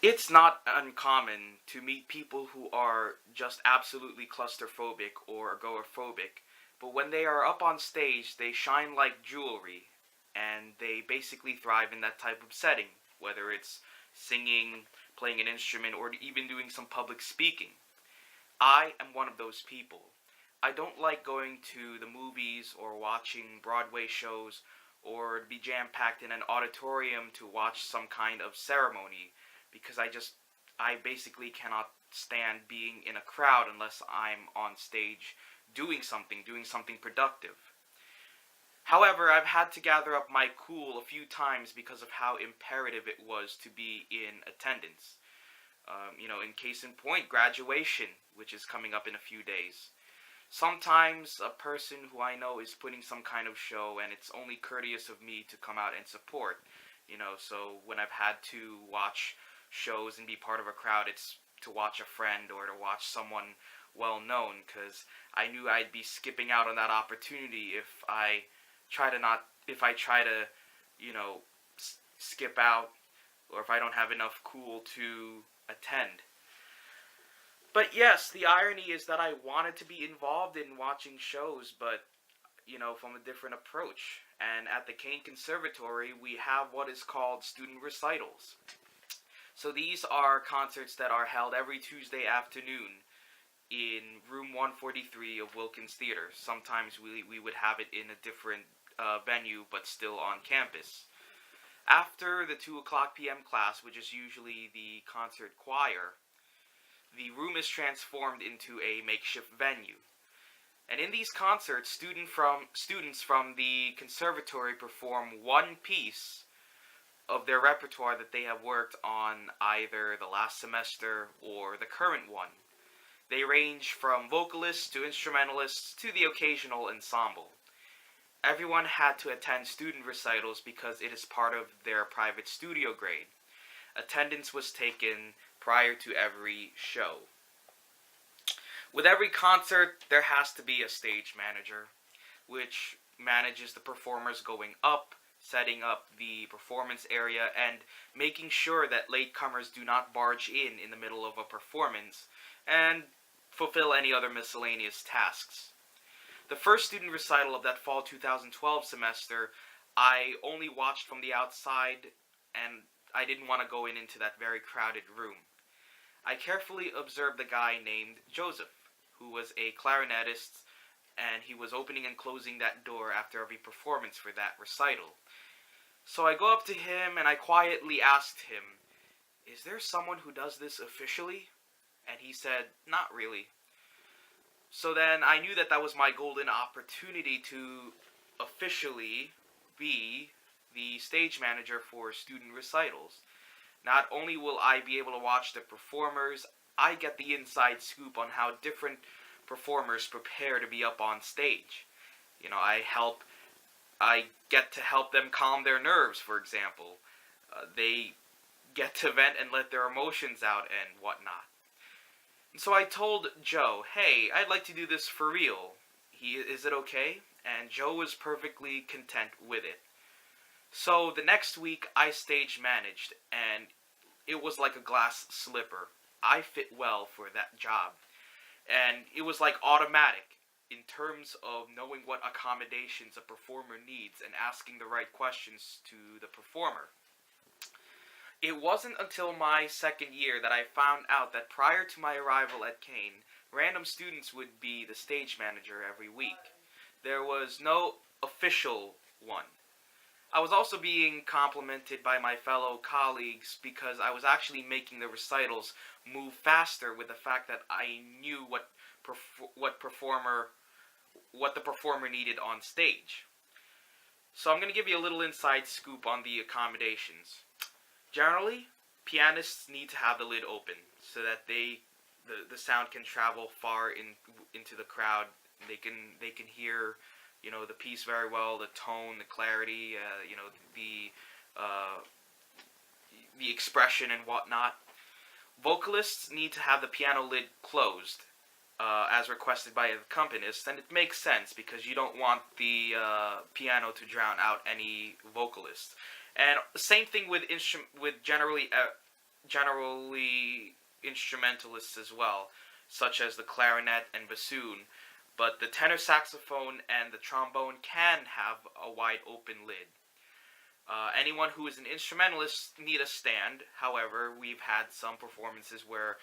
It's not uncommon to meet people who are just absolutely claustrophobic or agoraphobic, but when they are up on stage, they shine like jewelry, and they basically thrive in that type of setting, whether it's singing, playing an instrument, or even doing some public speaking. I am one of those people. I don't like going to the movies or watching Broadway shows or be jam packed in an auditorium to watch some kind of ceremony because I basically cannot stand being in a crowd unless I'm on stage doing something productive. However, I've had to gather up my cool a few times because of how imperative it was to be in attendance. In case in point, graduation, which is coming up in a few days. Sometimes a person who I know is putting some kind of show, and it's only courteous of me to come out and support. So when I've had to watch shows and be part of a crowd, it's to watch a friend or to watch someone well known, because I knew I'd be skipping out on that opportunity if I try to, skip out, or if I don't have enough cool to attend. But yes, the irony is that I wanted to be involved in watching shows, but from a different approach. And at the Kean Conservatory, we have what is called student recitals. So these are concerts that are held every Tuesday afternoon in room 143 of Wilkins Theater. Sometimes we would have it in a different venue, but still on campus. After the 2 o'clock p.m. class, which is usually the concert choir, the room is transformed into a makeshift venue. And in these concerts, students from the conservatory perform one piece of their repertoire that they have worked on either the last semester or the current one. They range from vocalists to instrumentalists to the occasional ensemble. Everyone had to attend student recitals because it is part of their private studio grade. Attendance was taken prior to every show. With every concert, there has to be a stage manager, which manages the performers going up, setting up the performance area, and making sure that latecomers do not barge in the middle of a performance, and fulfill any other miscellaneous tasks. The first student recital of that fall 2012 semester, I only watched from the outside, and I didn't want to go into that very crowded room. I carefully observed the guy named Joseph, who was a clarinetist, and he was opening and closing that door after every performance for that recital. So I go up to him and I quietly asked him, "Is there someone who does this officially?" And he said, "Not really." So then I knew that that was my golden opportunity to officially be the stage manager for student recitals. Not only will I be able to watch the performers, I get the inside scoop on how different performers prepare to be up on stage. I get to help them calm their nerves, for example. They get to vent and let their emotions out and whatnot. And so I told Joe, "Hey, I'd like to do this for real. Is it okay?" And Joe was perfectly content with it. So the next week I stage managed, and it was like a glass slipper. I fit well for that job. And it was like automatic in terms of knowing what accommodations a performer needs and asking the right questions to the performer. It wasn't until my second year that I found out that prior to my arrival at Kean, random students would be the stage manager every week. There was no official one. I was also being complimented by my fellow colleagues because I was actually making the recitals move faster with the fact that I knew what the performer needed on stage. So I'm going to give you a little inside scoop on the accommodations. Generally, pianists need to have the lid open so that the sound can travel far into the crowd. They can hear the piece very well, the tone, the clarity, the expression and whatnot. Vocalists need to have the piano lid closed, as requested by the accompanist, and it makes sense because you don't want the piano to drown out any vocalist. And same thing with generally instrumentalists as well, such as the clarinet and bassoon, but the tenor saxophone and the trombone can have a wide open lid. Anyone who is an instrumentalist need a stand. However, we've had some performances where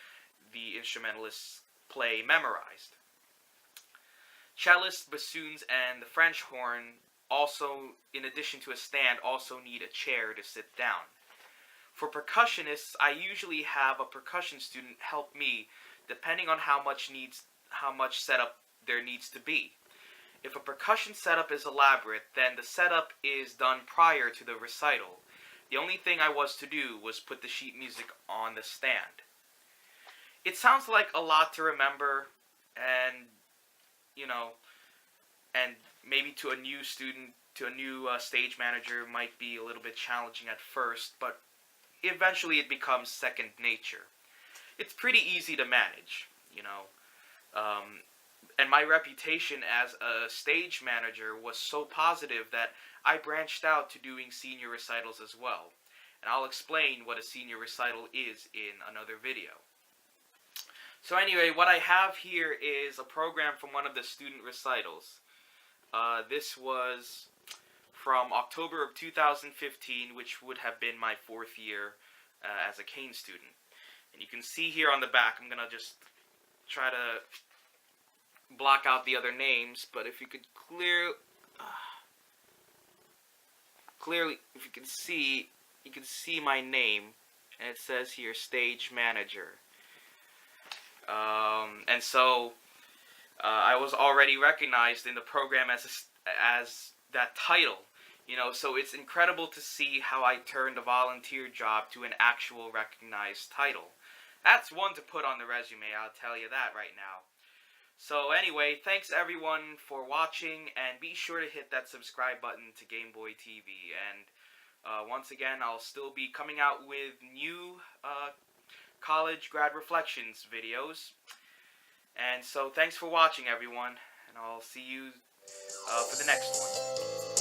the instrumentalists play memorized. Cellists, bassoons, and the French horn also, in addition to a stand, also need a chair to sit down. For percussionists, I usually have a percussion student help me, depending on how much setup there needs to be. If a percussion setup is elaborate, then the setup is done prior to the recital. The only thing I was to do was put the sheet music on the stand. It sounds like a lot to remember, and and maybe to a new student, to a new stage manager, might be a little bit challenging at first, but eventually it becomes second nature. It's pretty easy to manage, and my reputation as a stage manager was so positive that I branched out to doing senior recitals as well. And I'll explain what a senior recital is in another video. So anyway, what I have here is a program from one of the student recitals. This was from October of 2015, which would have been my 4th year as a Kean student. And you can see here on the back, I'm going to just try to block out the other names, but if you could clearly, if you can see my name, and it says here stage manager. And so I was already recognized in the program as that title, so it's incredible to see how I turned a volunteer job to an actual recognized title. That's one to put on the resume, I'll tell you that right now. So anyway, thanks everyone for watching, and be sure to hit that subscribe button to GameboyTV. And once again, I'll still be coming out with new college grad reflections videos. And so thanks for watching everyone, and I'll see you for the next one.